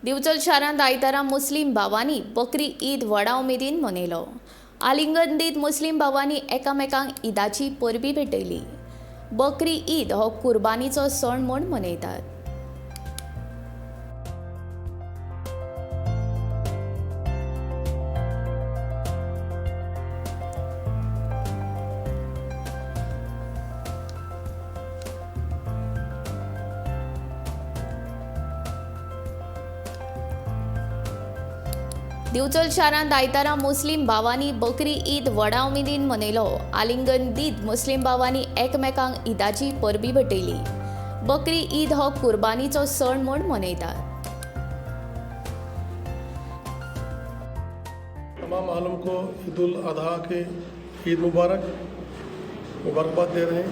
दिवचल शारांत आयतारा मुस्लिम भावांनी बकरी ईद व्हडा उमेदीन मनयलो। आलिंगन दीत मुस्लिम भावांनी एकामेकांक ईदाची परबी भेटयली। बकरी ईद हो कुर्बानीचो सण म्हूण मनयतात। दिवचल शारांत आयतारा मुस्लिम भावांनी बकरी ईद व्हडा उमेदीन मनयलो। आलिंगन दीत मुस्लिम भावांनी एकामेकांक ईदाची परबी भेटयली। बकरी ईद हो कुर्बानीचो सण म्हूण मनयतात। तमाम आलम को ईद उल अजहा के ईद मुबारकबाद दे रहे हैं।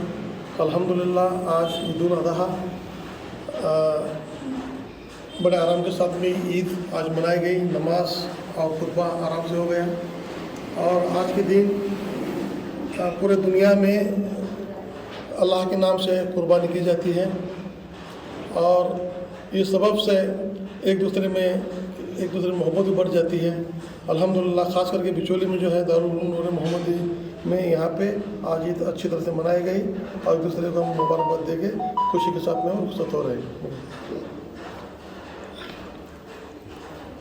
अल्हम्दुलिल्लाह आज ईद उल अजहा बड़े आराम के साथ में ईद आज मनाई गई। नमाज और खुतबा आराम से हो गया और आज के दिन पूरे दुनिया में अल्लाह के नाम से कुर्बानी की जाती है और इस सबब से एक दूसरे में मोहब्बत भी बढ़ जाती है। अल्हम्दुलिल्लाह ख़ास करके बिचौली में जो है दारुल उलूम नूर मोहम्मदी में यहाँ पे आज ईद अच्छी तरह से मनाई गई और एक दूसरे को हम मुबारकबाद देके खुशी के साथ में रुखसत हो रहे हैं।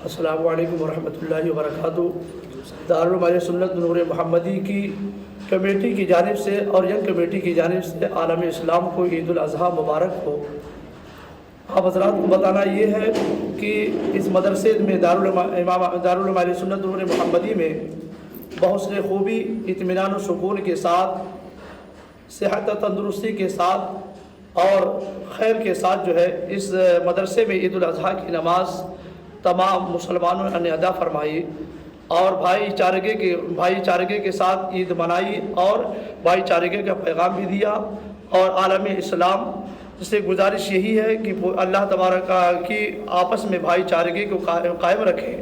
अस्सलामु अलैकुम वरहमतुल्लाहि वबरकातुहू। दारुल उलूम सुन्नत नूर मोहम्मदी की कमेटी की जानिब से और यंग कमेटी की जानिब से आलम इस्लाम को ईद उल अजहा मुबारक हो। आप हज़रात को बताना ये है कि इस मदरसे में दारुल उलूम सुन्नत नूर मोहम्मदी में बहुत से खूबी, इत्मीनान और सुकून के साथ, सेहत तंदुरुस्ती के साथ और खैर के साथ जो है इस मदरसे में ईद उल अजहा की नमाज तमाम मुसलमानों ने अदा फरमाई और भाईचारगे के साथ ईद मनाई और भाईचारगे का पैगाम भी दिया। और आलम इस्लाम से गुजारिश यही है कि अल्लाह तबारक की आपस में भाईचारगे को कायम रखें।